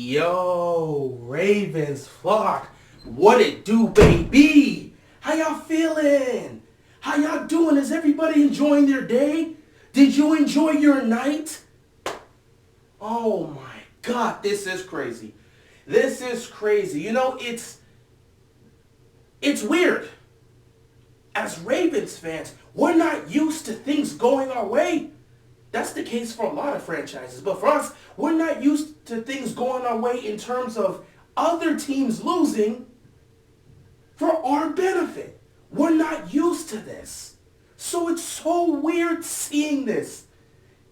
Yo, Ravens flock, what it do, baby? How y'all feeling? How y'all doing? Is everybody enjoying their day? Did you enjoy your night? Oh my God, this is crazy. This is crazy. You know, it's weird. As Ravens fans, we're not used to things going our way. That's the case for a lot of franchises. But for us, we're not used to things going our way in terms of other teams losing for our benefit. We're not used to this. So it's so weird seeing this.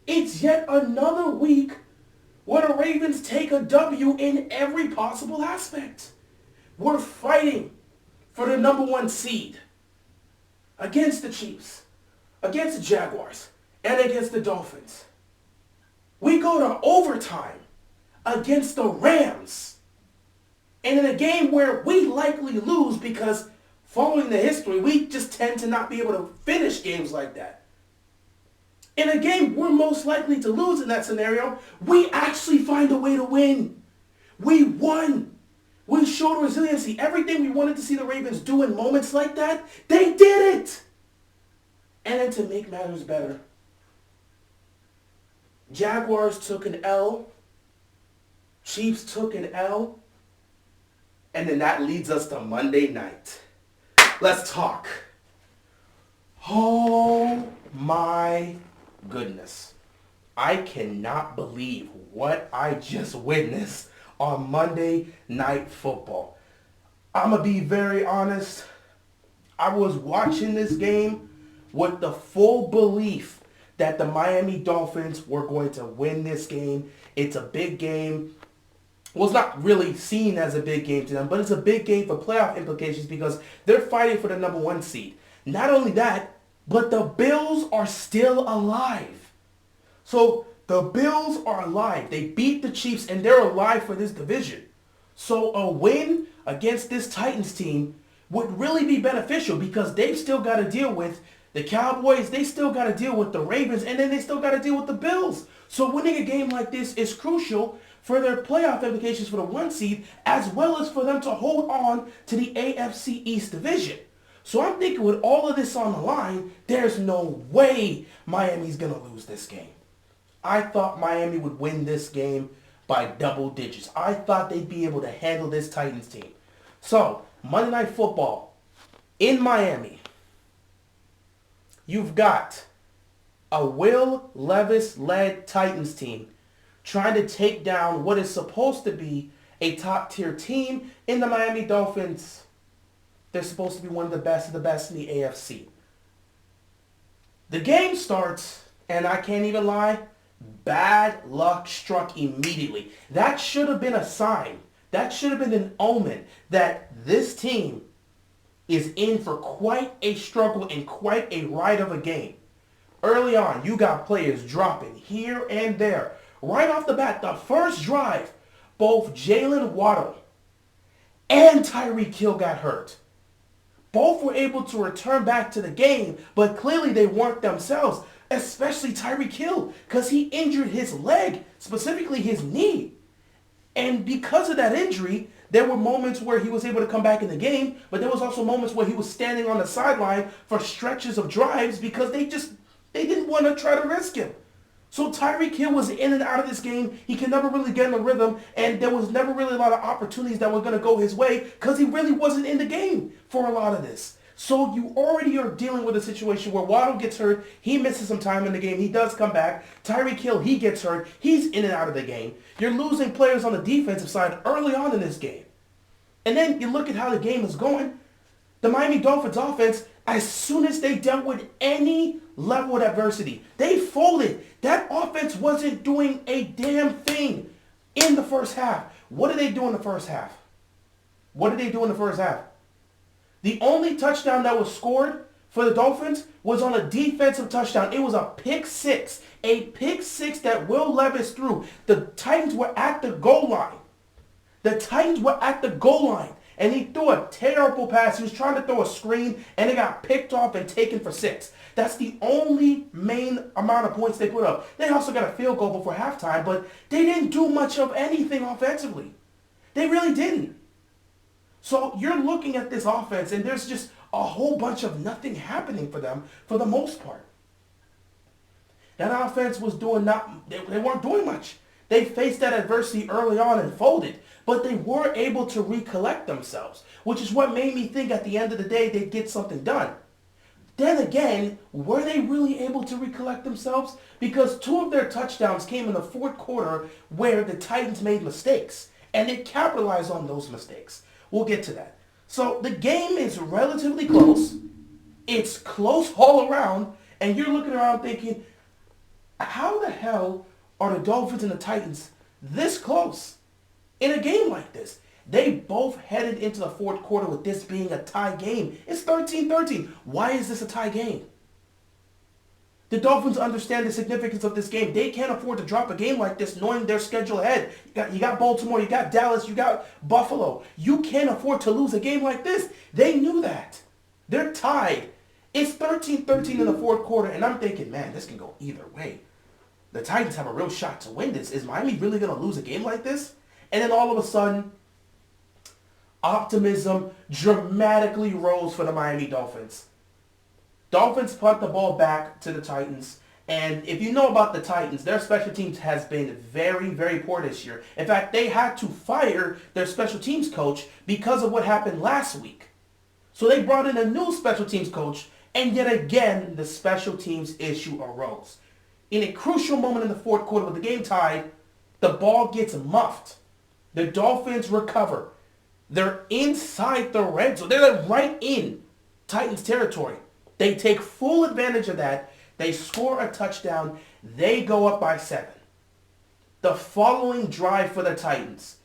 It's yet another week where the Ravens take a W in every possible aspect. We're fighting for the number one seed against the Chiefs, against the Jaguars, and against the Dolphins. We go to overtime against the Rams. And in a game where we likely lose because following the history, we just tend to not be able to finish games like that. In a game we're most likely to lose in that scenario, we actually find a way to win. We won. We showed resiliency. Everything we wanted to see the Ravens do in moments like that, they did it. And then to make matters better, Jaguars took an L, Chiefs took an L, and then that leads us to Monday night. Let's talk. Oh my goodness. I cannot believe what I just witnessed on Monday Night Football. I'm going to be very honest. I was watching this game with the full belief that the Miami Dolphins were going to win this game. It's a big game. Well, it's not really seen as a big game to them, but it's a big game for playoff implications because they're fighting for the number one seed. Not only that, but the Bills are still alive. So the Bills are alive. They beat the Chiefs and they're alive for this division. So a win against this Titans team would really be beneficial because they've still got to deal with the Cowboys, they still got to deal with the Ravens, and then they still got to deal with the Bills. So winning a game like this is crucial for their playoff implications for the one seed, as well as for them to hold on to the AFC East division. So I'm thinking with all of this on the line, there's no way Miami's going to lose this game. I thought Miami would win this game by double digits. I thought they'd be able to handle this Titans team. So, Monday Night Football in Miami. You've got a Will Levis-led Titans team trying to take down what is supposed to be a top-tier team in the Miami Dolphins. They're supposed to be one of the best in the AFC. The game starts, and I can't even lie, bad luck struck immediately. That should have been a sign. That should have been an omen that this team is in for quite a struggle and quite a ride of a game. Early on, you got players dropping here and there. Right off the bat, the first drive, both Jalen Waddle and Tyreek Hill got hurt. Both were able to return back to the game, but clearly they weren't themselves, especially Tyreek Hill, because he injured his leg, specifically his knee. And because of that injury, there were moments where he was able to come back in the game, but there was also moments where he was standing on the sideline for stretches of drives because they didn't want to try to risk him. So Tyreek Hill was in and out of this game. He could never really get in a rhythm, and there was never really a lot of opportunities that were going to go his way because he really wasn't in the game for a lot of this. So you already are dealing with a situation where Waddle gets hurt. He misses some time in the game. He does come back. Tyreek Hill, he gets hurt. He's in and out of the game. You're losing players on the defensive side early on in this game. And then you look at how the game is going. The Miami Dolphins offense, as soon as they dealt with any level of adversity, they folded. That offense wasn't doing a damn thing in the first half. What did they do in the first half? The only touchdown that was scored for the Dolphins was on a defensive touchdown. It was a pick six. A pick six that Will Levis threw. The Titans were at the goal line. And he threw a terrible pass. He was trying to throw a screen, and it got picked off and taken for 6. That's the only main amount of points they put up. They also got a field goal before halftime, but they didn't do much of anything offensively. They really didn't. So you're looking at this offense, and there's just a whole bunch of nothing happening for them for the most part. That offense was they weren't doing much. They faced that adversity early on and folded, but they were able to recollect themselves, which is what made me think at the end of the day they'd get something done. Then again, were they really able to recollect themselves? Because 2 of their touchdowns came in the fourth quarter where the Titans made mistakes, and they capitalized on those mistakes. We'll get to that. So the game is relatively close. It's close all around, and you're looking around thinking, how the hell are the Dolphins and the Titans this close in a game like this? They both headed into the fourth quarter with this being a tie game. It's 13-13. Why is this a tie game? The Dolphins understand the significance of this game. They can't afford to drop a game like this knowing their schedule ahead. You got Baltimore, you got Dallas, you got Buffalo. You can't afford to lose a game like this. They knew that. They're tied. It's 13-13 in the fourth quarter, and I'm thinking, man, this can go either way. The Titans have a real shot to win this. Is Miami really going to lose a game like this? And then all of a sudden, optimism dramatically rose for the Miami Dolphins. Dolphins punt the ball back to the Titans. And if you know about the Titans, their special teams has been very, very poor this year. In fact, they had to fire their special teams coach because of what happened last week. So they brought in a new special teams coach, and yet again, the special teams issue arose. In a crucial moment in the fourth quarter with the game tied, the ball gets muffed. The Dolphins recover. They're inside the red zone. They're right in Titans territory. They take full advantage of that. They score a touchdown. They go up by 7. The following drive for the Titans,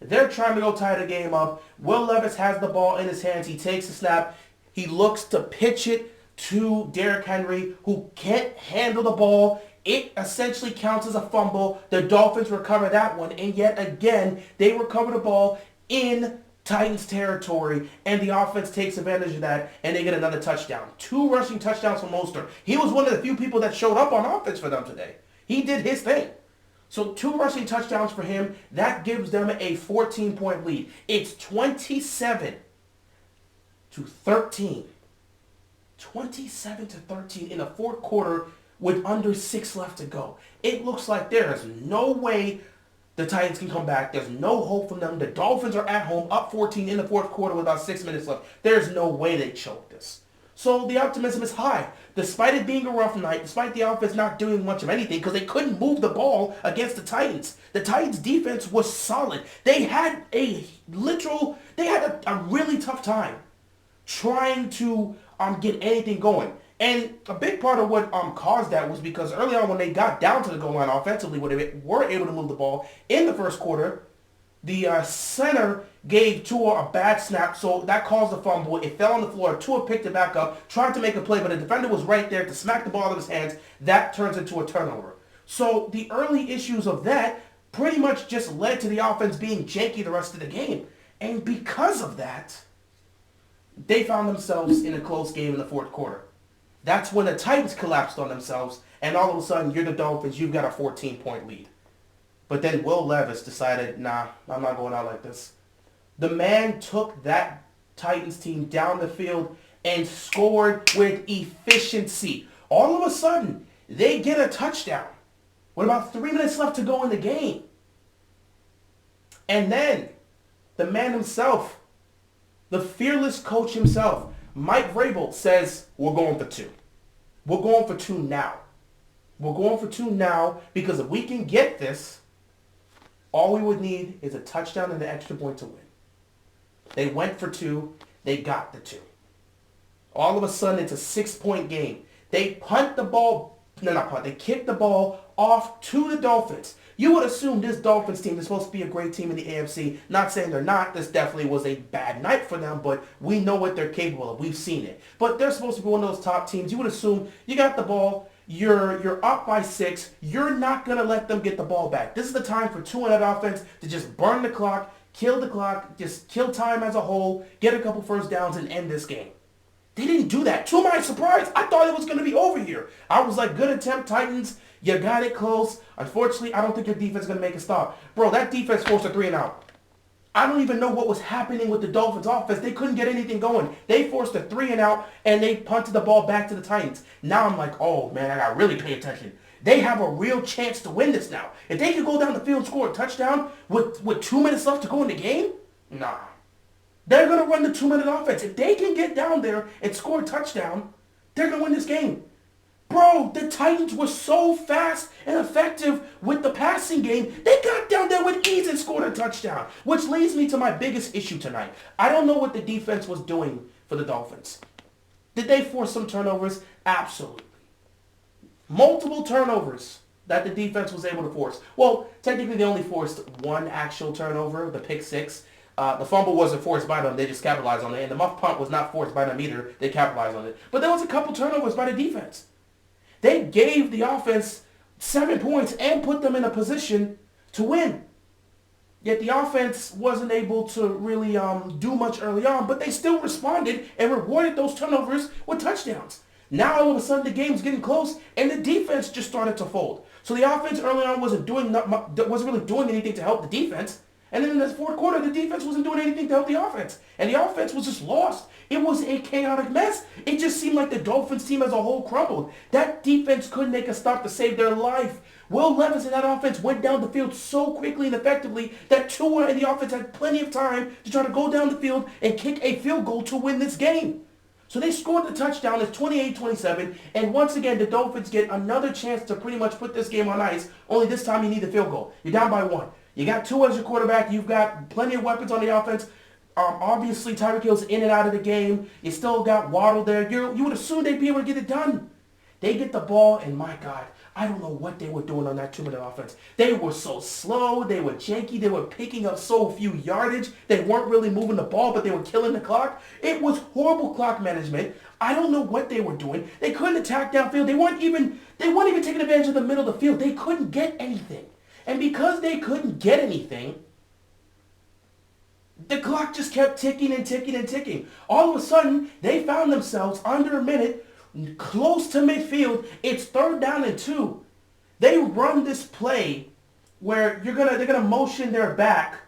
they're trying to go tie the game up. Will Levis has the ball in his hands. He takes the snap. He looks to pitch it to Derrick Henry, who can't handle the ball. It essentially counts as a fumble. The Dolphins recover that one, and yet again, they recover the ball in Titans territory, and the offense takes advantage of that, and they get another touchdown. 2 rushing touchdowns from Mostert. He was one of the few people that showed up on offense for them today. He did his thing. So 2 rushing touchdowns for him. That gives them a 14-point lead. It's 27-13. 27-13 in the fourth quarter with under 6 left to go. It looks like there is no way the Titans can come back. There's no hope from them. The Dolphins are at home, up 14 in the fourth quarter with about 6 minutes left. There's no way they choke this. So the optimism is high. Despite it being a rough night, despite the offense not doing much of anything because they couldn't move the ball against the Titans. The Titans defense was solid. They had a really tough time trying to get anything going. And a big part of what caused that was because early on when they got down to the goal line offensively, when they were able to move the ball in the first quarter, the center gave Tua a bad snap, so that caused a fumble. It fell on the floor. Tua picked it back up, tried to make a play, but the defender was right there to smack the ball out of his hands. That turns into a turnover. So the early issues of that pretty much just led to the offense being janky the rest of the game. And because of that, they found themselves in a close game in the fourth quarter. That's when the Titans collapsed on themselves, and all of a sudden, you're the Dolphins, you've got a 14-point lead. But then Will Levis decided, nah, I'm not going out like this. The man took that Titans team down the field and scored with efficiency. All of a sudden, they get a touchdown with about 3 minutes left to go in the game. And then, the man himself, the fearless coach himself, Mike Vrabel, says, we're going for 2. We're going for 2 now. We're going for 2 now because if we can get this, all we would need is a touchdown and an extra point to win. They went for 2. They got the 2. All of a sudden, it's a 6-point game. They punt the ball. No, not punt. They kick the ball off to the Dolphins. You would assume this Dolphins team is supposed to be a great team in the AFC. Not saying they're not. This definitely was a bad night for them, but we know what they're capable of. We've seen it. But they're supposed to be one of those top teams. You would assume you got the ball. You're up by 6. You're not going to let them get the ball back. This is the time for Tua and that offense to just burn the clock, kill the clock, just kill time as a whole, get a couple first downs, and end this game. They didn't do that. To my surprise, I thought it was going to be over here. I was like, good attempt, Titans. You got it close. Unfortunately, I don't think your defense is going to make a stop. Bro, that defense forced a 3-and-out. I don't even know what was happening with the Dolphins offense. They couldn't get anything going. They forced a 3-and-out, and they punted the ball back to the Titans. Now I'm like, oh, man, I got to really pay attention. They have a real chance to win this now. If they can go down the field and score a touchdown with 2 minutes left to go in the game, nah. They're going to run the 2-minute offense. If they can get down there and score a touchdown, they're going to win this game. Bro, the Titans were so fast and effective with the passing game. They got down there with ease and scored a touchdown, which leads me to my biggest issue tonight. I don't know what the defense was doing for the Dolphins. Did they force some turnovers? Absolutely. Multiple turnovers that the defense was able to force. Well, technically they only forced one actual turnover, the pick six. The fumble wasn't forced by them. They just capitalized on it. And the muff punt was not forced by them either. They capitalized on it. But there was a couple turnovers by the defense. They gave the offense 7 points and put them in a position to win. Yet the offense wasn't able to really do much early on, but they still responded and rewarded those turnovers with touchdowns. Now all of a sudden the game's getting close and the defense just started to fold. So the offense early on wasn't really doing anything to help the defense. And then in the fourth quarter, the defense wasn't doing anything to help the offense. And the offense was just lost. It was a chaotic mess. It just seemed like the Dolphins team as a whole crumbled. That defense couldn't make a stop to save their life. Will Levis and that offense went down the field so quickly and effectively that Tua and the offense had plenty of time to try to go down the field and kick a field goal to win this game. So they scored the touchdown. It's 28-27. And once again, the Dolphins get another chance to pretty much put this game on ice. Only this time you need the field goal. You're down by 1. You got Tua as your quarterback. You've got plenty of weapons on the offense. Obviously, Tyreek Hill's in and out of the game. You still got Waddle there. You would assume they'd be able to get it done. They get the ball, and my God, I don't know what they were doing on that 2-minute offense. They were so slow. They were janky. They were picking up so few yardage. They weren't really moving the ball, but they were killing the clock. It was horrible clock management. I don't know what they were doing. They couldn't attack downfield. They weren't even taking advantage of the middle of the field. They couldn't get anything. And because they couldn't get anything, the clock just kept ticking and ticking and ticking. All of a sudden, they found themselves under a minute, close to midfield. It's 3rd down and 2. They run this play where they're gonna motion their back.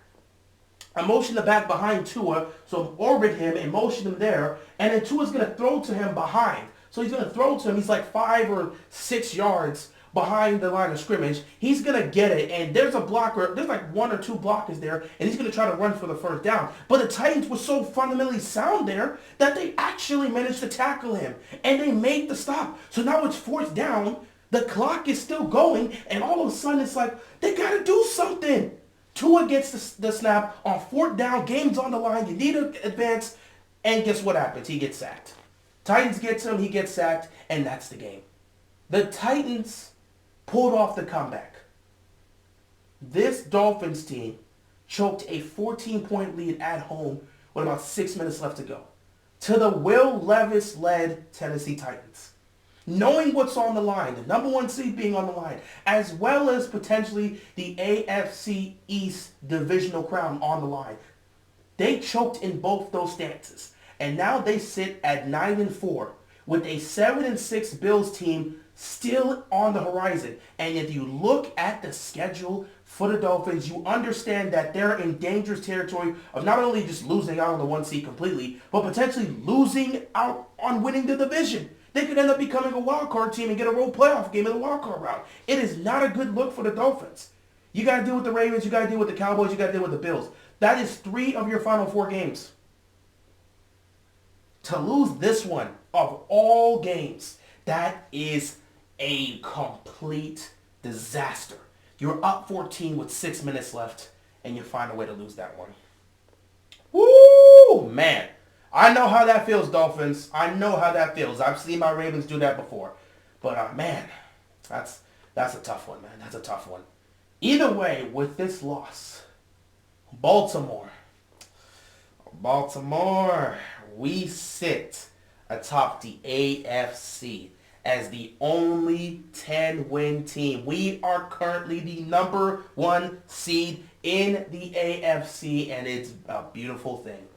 Motion the back behind Tua, so orbit him and motion him there, and then Tua's gonna throw to him behind. So he's gonna throw to him. He's like 5 or 6 yards behind the line of scrimmage. He's going to get it, and there's a blocker. There's like 1 or 2 blockers there, and he's going to try to run for the first down. But the Titans were so fundamentally sound there that they actually managed to tackle him, and they made the stop. So now it's 4th down. The clock is still going, and all of a sudden it's like, they got to do something. Tua gets the snap on 4th down. Game's on the line. You need to advance, and guess what happens? He gets sacked. Titans gets him. He gets sacked, and that's the game. The Titans pulled off the comeback. This Dolphins team choked a 14-point lead at home with about 6 minutes left to go to the Will Levis-led Tennessee Titans. Knowing what's on the line, the number 1 seed being on the line, as well as potentially the AFC East divisional crown on the line, they choked in both those stances. And now they sit at 9-4 with a 7-6 Bills team still on the horizon. And if you look at the schedule for the Dolphins, you understand that they're in dangerous territory of not only just losing out on the 1 seed completely, but potentially losing out on winning the division. They could end up becoming a wild card team and get a road playoff game in the wild card round. It is not a good look for the Dolphins. You got to deal with the Ravens, you got to deal with the Cowboys, you got to deal with the Bills. That is 3 of your final 4 games. To lose this one of all games, that is a complete disaster. You're up 14 with 6 minutes left, and you find a way to lose that one. Woo, man. I know how that feels, Dolphins. I know how that feels. I've seen my Ravens do that before. But, man, that's a tough one, man. That's a tough one. Either way, with this loss, Baltimore, we sit atop the AFC. as the only 10-win team. We are currently the number 1 seed in the AFC, and it's a beautiful thing.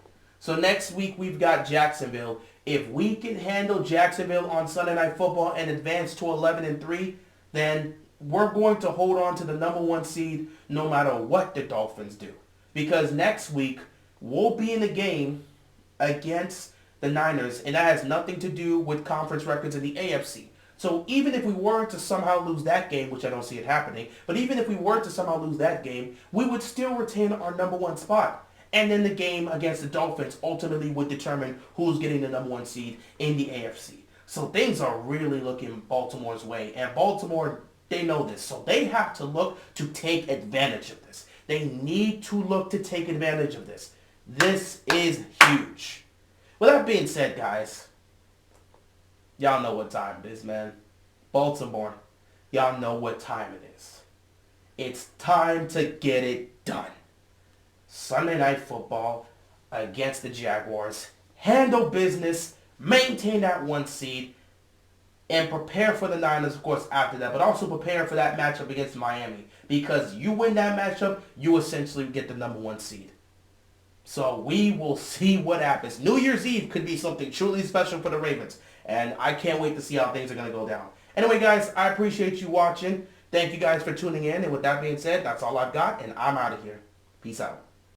So next week we've got Jacksonville. If we can handle Jacksonville on Sunday Night Football and advance to 11-3, then we're going to hold on to the number 1 seed no matter what the Dolphins do. Because next week we'll be in the game against the Niners, and that has nothing to do with conference records in the AFC. So even if we were to somehow lose that game, which I don't see it happening, but even if we were to somehow lose that game, we would still retain our number 1 spot. And then the game against the Dolphins ultimately would determine who's getting the number 1 seed in the AFC. So things are really looking Baltimore's way. And Baltimore, they know this. So they have to look to take advantage of this. They need to look to take advantage of this. This is huge. With that being said, guys, y'all know what time it is, man. Baltimore, y'all know what time it is. It's time to get it done. Sunday Night Football against the Jaguars. Handle business, maintain that 1 seed, and prepare for the Niners, of course, after that. But also prepare for that matchup against Miami. Because you win that matchup, you essentially get the number 1 seed. So we will see what happens. New Year's Eve could be something truly special for the Ravens. And I can't wait to see how things are going to go down. Anyway, guys, I appreciate you watching. Thank you guys for tuning in. And with that being said, that's all I've got. And I'm out of here. Peace out.